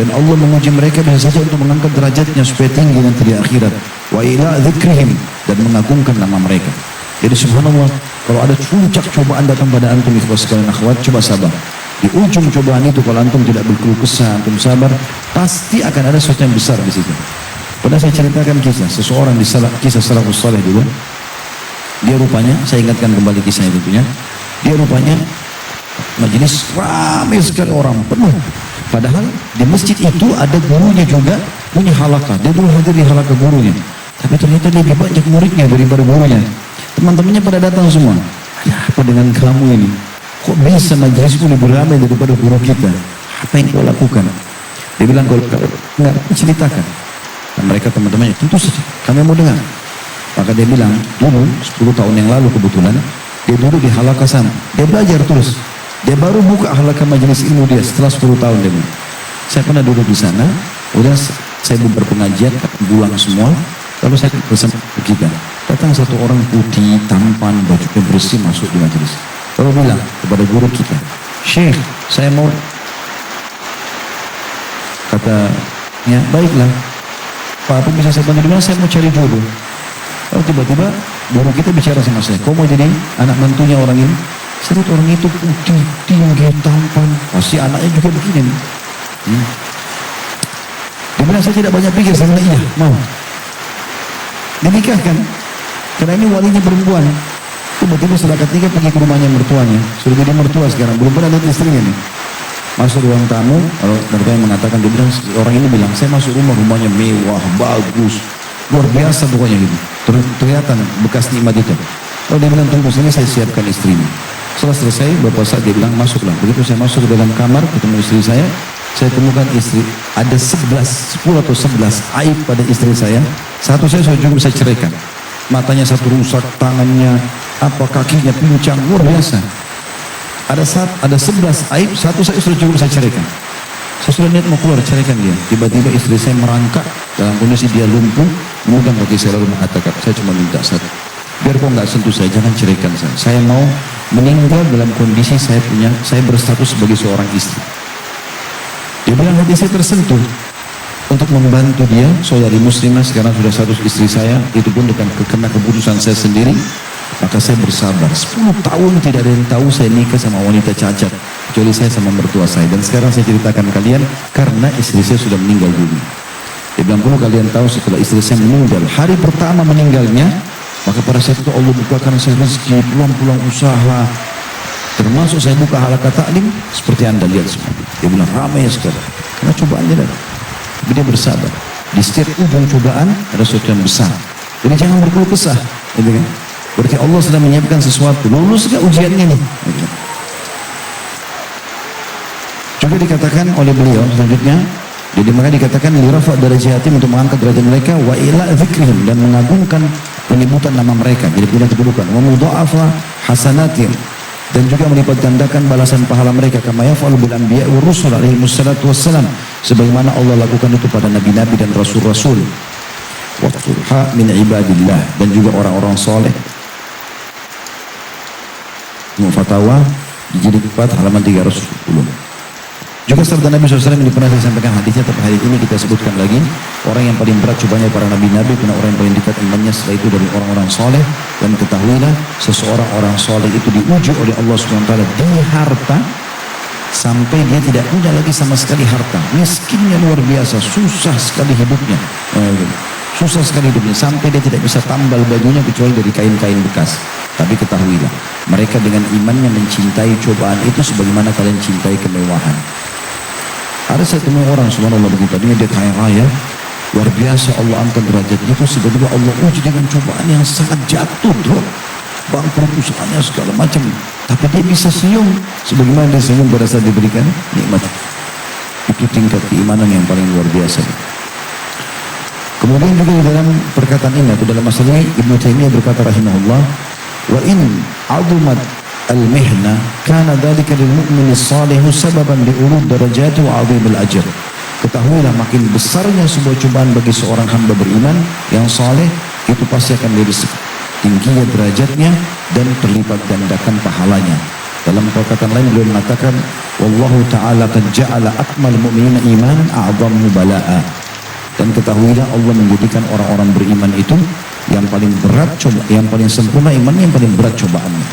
S1: Dan Allah menguji mereka bisa saja untuk mengangkat derajatnya supaya tinggi nanti di akhirat. Wa ila dzikrihim, dan mengagungkan nama mereka. Jadi subhanallah, kalau ada puncak cobaan datang pada antum ikhwas sekalian akhwat, coba sabar. Di ujung cobaan itu kalau antum tidak berkeluh kesah, antum sabar, pasti akan ada sesuatu yang besar di situ. Pernah saya ceritakan kisah seseorang di kisah salafus saleh dulu. Dia rupanya, saya ingatkan kembali kisahnya tentunya. Dia rupanya majelis ramai sekali orang, penuh. Padahal di masjid itu ada gurunya juga punya halaqah. Dia dulu hadir di halaqah gurunya. Tapi ternyata dia lebih banyak muridnya daripada gurunya. Teman-temannya pada datang semua. Ada apa dengan kamu ini? Kok bisa majelis itu lebih ramai daripada guru kita? Apa yang kau lakukan? Dia bilang, kalau enggak, ceritakan. Dan mereka teman-temannya, tentu saja, kami mau dengar. Maka dia bilang, dulu 10 tahun yang lalu kebetulan, dia duduk di halaqah sana. Dia belajar terus. Dia baru buka halaqah majelis ilmu dia setelah 10 tahun dia bilang. Saya pernah duduk di sana, udah saya berpengajian, pulang semua, lalu saya bersama kita. Datang satu orang putih, tampan, bajunya bersih masuk di majelis. Lalu bilang kepada guru kita, Syekh, saya mau. Katanya, baiklah. Pak, apa bisa saya bantu? Dimana saya mau cari jodoh. Lalu tiba-tiba guru kita bicara sama saya, kau mau jadi anak mantunya orang ini? Saya lihat orang itu putih, tinggi, tampan. Pasti anaknya juga begini. Dia bilang, saya tidak banyak pikir. Saya bilang, iya, mau. Dinikahkan. Karena ini walinya perempuan. Tiba-tiba setelah ketiga pergi ke rumahnya mertuanya. Sudah jadi mertua sekarang. Belum pernah lihat istrinya nih. Masuk ruang tamu. Kalau mertuanya mengatakan, dia bilang, orang ini bilang, saya masuk rumahnya mewah, bagus, luar biasa pokoknya gitu. Kelihatan bekas nikmat itu. Kalau dia bilang, tunggu sini saya siapkan istrinya. Setelah selesai, beberapa saat dia bilang, masuklah. Begitu saya masuk ke dalam kamar, ketemu istri saya temukan istri, ada 10 atau 11 aib pada istri saya. Satu saya sudah cukup saya ceraikan. Matanya satu rusak, tangannya, kakinya pincang, luar biasa. Ada 11 aib, satu saya sudah cukup saya ceraikan. Saya sudah niat mau keluar ceraikan dia. Tiba-tiba istri saya merangkak dalam kondisi dia lumpuh, memegang kaki saya lalu mengatakan, saya cuma minta satu. Biar kau nggak sentuh saya, jangan ceraikan saya. Saya mau meninggal dalam kondisi saya berstatus sebagai seorang istri. Dia bilang hati saya tersentuh untuk membantu dia, saudari muslimah sekarang sudah status istri saya, itu pun dengan kena keputusan saya sendiri. Maka saya bersabar 10 tahun tidak ada yang tahu saya nikah sama wanita cacat kecuali saya sama mertua saya. Dan sekarang saya ceritakan kalian karena istri saya sudah meninggal dunia. Dia bilang, perlu kalian tahu setelah istri saya meninggal, hari pertama meninggalnya, maka pada saat itu Allah bukakan saya rezeki, peluang-peluang usaha, termasuk saya buka halaqah taklim seperti anda lihat semua. Dia bilang ramai sekali. Karena cobaannya datang. Tapi dia bersabar. Di setiap ujung cobaan ada sesuatu yang besar. Jadi jangan berkeluh kesah, gitu kan? Berarti Allah sedang menyiapkan sesuatu. Lulus gak ujiannya nih? Gitu. Juga dikatakan oleh beliau selanjutnya, jadi maka dikatakan lirafa darajatim, untuk mengangkat derajat mereka, wa ila dzikrihim, dan mengagungkan penyebutan nama mereka, jadi punya kedudukan, wa mudha'afa hasanatim, dan juga melipat gandakan balasan pahala mereka, kama yaf'alu bil anbiya wa rusul alaihi wassalatu wassalam, sebagaimana Allah lakukan itu pada nabi-nabi dan rasul-rasul. Wa sulha min ibadillah, dan juga orang-orang soleh. Mufatwa di jilid 4 halaman 310. Juga sabda Nabi SAW ini pernah saya sampaikan hadisnya, tapi hari ini kita sebutkan lagi. Orang yang paling berat cobanya para nabi-nabi, karena orang yang paling dekat imannya setelah itu dari orang-orang soleh. Dan ketahuilah, seseorang orang soleh itu diuji oleh Allah SWT di harta, sampai dia tidak punya lagi sama sekali harta. Miskinnya luar biasa, susah sekali hidupnya. Susah sekali hidupnya, sampai dia tidak bisa tambal bajunya kecuali dari kain-kain bekas. Tapi ketahuilah, mereka dengan imannya mencintai cobaan itu sebagaimana kalian cintai kemewahan. Ada saya temui orang, subhanallah, begitu dia kaya raya, luar biasa Allah angkat derajatnya, itu sebetulnya Allah uji dengan cobaan yang sangat jatuh, bro. Bangkrut usahanya segala macam, tapi dia bisa senyum sebagaimana dia senyum pada saat diberikan nikmat. Itu tingkat keimanan yang paling luar biasa. Kemudian juga dalam perkataan ini atau dalam masalah ini, Ibnu Taimiyah berkata rahimahullah, wa in azumat al-mihna kana dhalika lil mu'min as-salih sababan li urud darajati wa 'azim al-ajr. Ketahuilah, makin besarnya sebuah cobaan bagi seorang hamba beriman yang saleh, itu pasti akan menjadi tingginya derajatnya dan terlipat gandakan pahalanya. Dalam perkataan lain beliau mengatakan, wallahu ta'ala qad ja'ala akmal mu'minina imanan a'zamu bala'a. Dan ketahuilah, Allah menjadikan orang-orang beriman itu yang paling berat coba, yang paling sempurna imannya, yang paling berat cobaannya.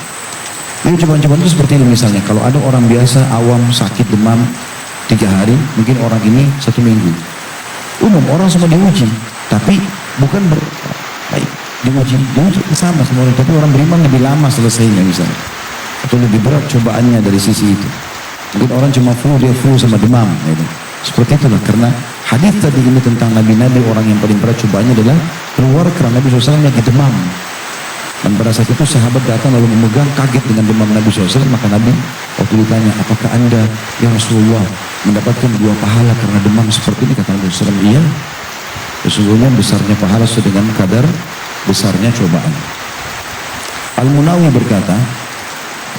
S1: Jadi cobaan-cobaan itu seperti ini, misalnya kalau ada orang biasa awam sakit demam 3 hari, mungkin orang ini 1 minggu. Umum orang semua diuji, tapi bukan baik diuji sama semua orang, tapi orang beriman lebih lama selesainya misalnya, atau lebih berat cobaannya dari sisi itu. Mungkin orang cuma flu, dia flu sama demam, gitu. Seperti itulah, karena hadis tadi ini tentang nabi-nabi, orang yang paling berat cobaannya adalah keluar karena Nabi SAW lagi demam. Dan pada saat itu sahabat datang lalu memegang, kaget dengan demam Nabi SAW. Maka Nabi waktu ditanya, apakah anda ya Rasulullah mendapatkan 2 pahala karena demam seperti ini? Kata Nabi SAW, iya, sesungguhnya besarnya pahala sesuai dengan kadar besarnya cobaan. Al-Munawi berkata,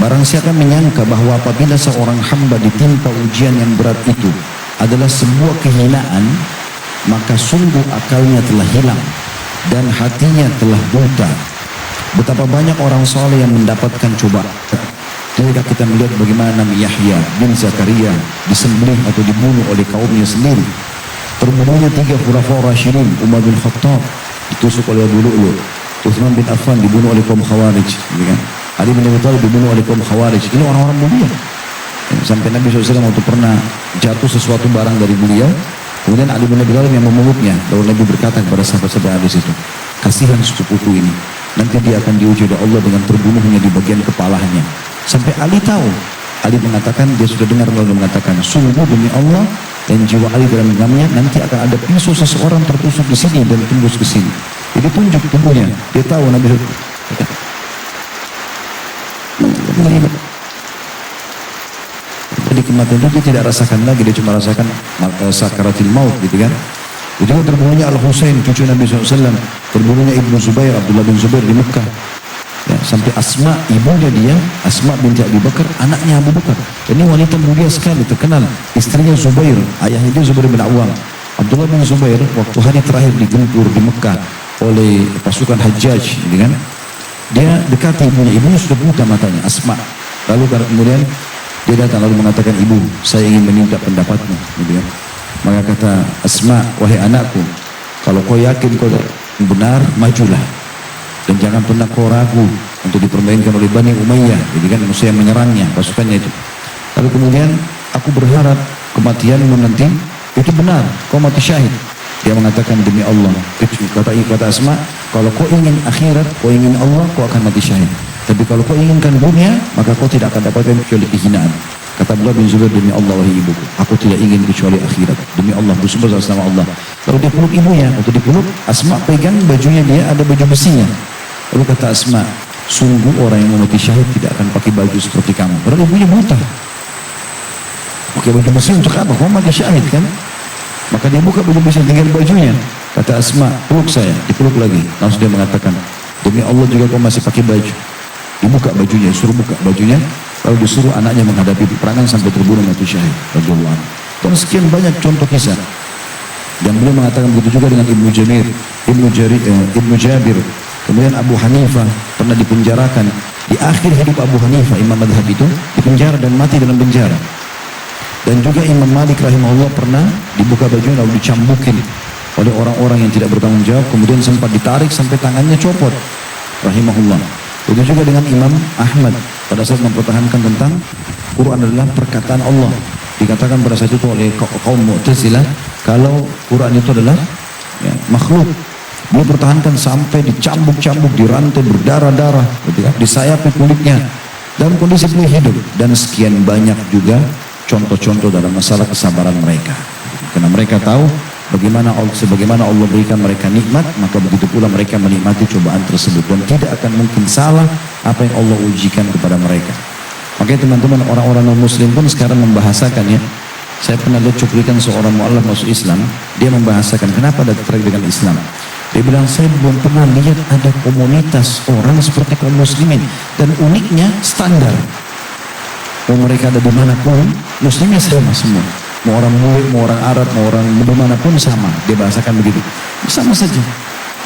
S1: barang siapa menyangka bahwa apabila seorang hamba ditimpa ujian yang berat itu adalah sebuah kehinaan, maka sungguh akalnya telah hilang dan hatinya telah buta. Betapa banyak orang soleh yang mendapatkan cobaan. Ketika kita melihat bagaimana Nabi Yahya bin Zakaria disembelih atau dibunuh oleh kaumnya sendiri. Terbunuhnya 3 khulafaur rasyidin, Umar bin Khattab ditusuk oleh Abu Lu'lu', Utsman bin Affan dibunuh oleh kaum Khawarij, gitu kan? Ali bin Abi Thalib dibunuh oleh kaum Khawarij. Ini orang-orang mulia. Sampai Nabi SAW waktu pernah jatuh sesuatu barang dari beliau, kemudian Ali bin Abi Thalib yang memungutnya. Lalu Nabi berkata kepada sahabat-sahabat hadis itu, kasihan sepupuku ini, nanti dia akan diuji oleh Allah dengan terbunuhnya di bagian kepalanya. Sampai Ali tahu. Ali mengatakan, dia sudah dengar lalu mengatakan, sungguh demi Allah, dan jiwa Ali dalam genggamnya, nanti akan ada pisau seseorang tertusuk di sini dan tembus ke sini. Jadi tunjuk tubuhnya. Dia tahu Nabi jadi kematian itu dia tidak rasakan lagi, dia cuma rasakan sakaratil maut, gitu kan. Itu kan terbunuhnya Al-Husain, cucu Nabi SAW, terbunuhnya Ibnu Zubair, Abdullah bin Zubair di Mekah. Ya, sampai Asma, ibunya dia, Asma binti Abi Bakar, anaknya Abu Bakar. Ini wanita mulia sekali, terkenal. Istrinya Zubair, ayahnya dia Zubair bin Awam. Abdullah bin Zubair, waktu hari terakhir digempur di Mekah oleh pasukan Hajjaj, gitu kan. Dia dekati ibunya sudah buta matanya, Asma. Lalu kemudian dia datang lalu mengatakan, ibu, saya ingin meminta pendapatmu, gitu kan. Maka kata Asma, wahai anakku, kalau kau yakin kau benar, majulah. Dan jangan pernah kau ragu untuk dipermainkan oleh Bani Umayyah, jadi kan manusia yang menyerangnya, pasukannya itu. Lalu kemudian aku berharap kematianmu nanti itu benar, kau mati syahid. Dia mengatakan, demi Allah, kata Asma, kalau kau ingin akhirat, kau ingin Allah, kau akan mati syahid. Tapi kalau kau inginkan dunia, maka kau tidak akan dapatkan kecuali kehinaan. Kata Abdullah bin Zubair, demi Allah wahai ibuku, aku tidak ingin kecuali akhirat. Demi Allah, bersumpah atas nama Allah. Lalu dia peluk ibunya. Waktu dipeluk, Asma pegang bajunya dia, ada baju besinya. Lalu kata Asma, sungguh orang yang mau mati syahid tidak akan pakai baju seperti kamu. Padahal ibunya buta. Pakai baju besi untuk apa? Kamu mati syahid kan? Maka dia buka baju besi, tinggal bajunya. Kata Asma, peluk saya. Dipeluk lagi. Langsung dia mengatakan, demi Allah juga kau masih pakai baju. Dibuka bajunya, suruh buka bajunya. Lalu disuruh anaknya menghadapi peperangan sampai terbunuh mati syahid. Radhiyallahu anhu. Dan sekian banyak contoh kisah. Dan beliau mengatakan begitu juga dengan Ibnu Jabir. Kemudian Abu Hanifah pernah dipenjarakan. Di akhir hidup Abu Hanifah, imam madhab itu, dipenjara dan mati dalam penjara. Dan juga Imam Malik rahimahullah pernah dibuka bajunya lalu dicambukin oleh orang-orang yang tidak bertanggung jawab. Kemudian sempat ditarik sampai tangannya copot. Rahimahullah. Begitu juga dengan Imam Ahmad pada saat mempertahankan tentang Quran adalah perkataan Allah. Dikatakan pada saat itu oleh kaum Mu'tazilah kalau Quran itu adalah makhluk. Beliau pertahankan sampai dicambuk-cambuk, dirantai berdarah-darah, disayapi kulitnya dalam kondisi beliau hidup. Dan sekian banyak juga contoh-contoh dalam masalah kesabaran mereka. Karena mereka tahu sebagaimana Allah berikan mereka nikmat, maka begitu pula mereka menikmati cobaan tersebut dan tidak akan mungkin salah apa yang Allah ujikan kepada mereka. Makanya teman-teman, orang-orang non-muslim pun sekarang membahasakan ya. Saya pernah lihat cuplikan seorang mu'alaf masuk Islam, dia membahasakan kenapa ada tertarik dengan Islam. Dia bilang, saya belum pernah lihat ada komunitas orang seperti kaum muslimin, dan uniknya standar. Mau mereka ada dimanapun, muslimnya sama semua. Mau orang Murid, mau orang Arab, mau orang dimanapun sama. Dia bahasakan begitu. Sama saja.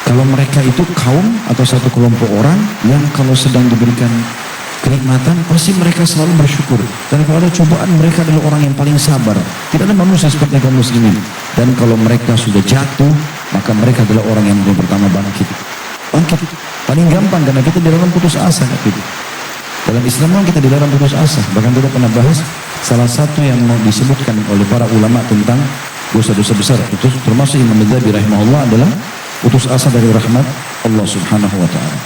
S1: Kalau mereka itu kaum atau satu kelompok orang yang kalau sedang diberikan kenikmatan, pasti mereka selalu bersyukur. Dan kalau ada cobaan, mereka adalah orang yang paling sabar. Tidak ada manusia seperti kaum muslimin. Dan kalau mereka sudah jatuh, maka mereka adalah orang yang pertama bangkit. Bangkit. Paling gampang karena kita dilarang putus asa. Gitu. Dalam Islam kita dilarang putus asa. Bahkan kita pernah bahas salah satu yang mau disebutkan oleh para ulama tentang dosa-dosa besar itu termasuk Imam Ghazali rahimahullah adalah putus asa dari rahmat Allah subhanahu wa ta'ala.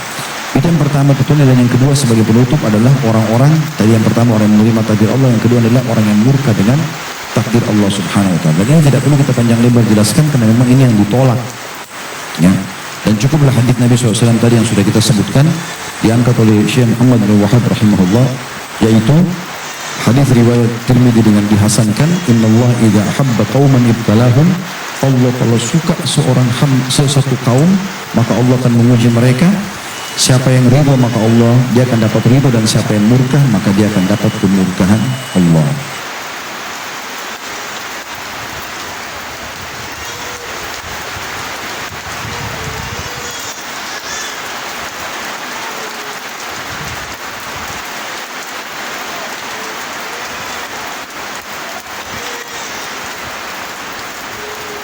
S1: Itu yang pertama tentunya, dan yang kedua sebagai penutup adalah orang-orang, tadi yang pertama orang yang menerima takdir Allah, yang kedua adalah orang yang murka dengan takdir Allah subhanahu wa ta'ala. Dan ini tidak perlu kita panjang lebar jelaskan karena memang ini yang ditolak ya. Dan cukuplah hadits Nabi SAW tadi yang sudah kita sebutkan, diangkat oleh Syekh Muhammad bin Wahab rahimahullah, yaitu hadis riwayat Tirmidzi dengan dihasankan, innallaha idza habba qauman ibtalahum, Allah kalau suka satu kaum maka Allah akan menguji mereka. Siapa yang ridha maka dia akan dapat ridha, dan siapa yang murka maka dia akan dapat kemurkaan Allah.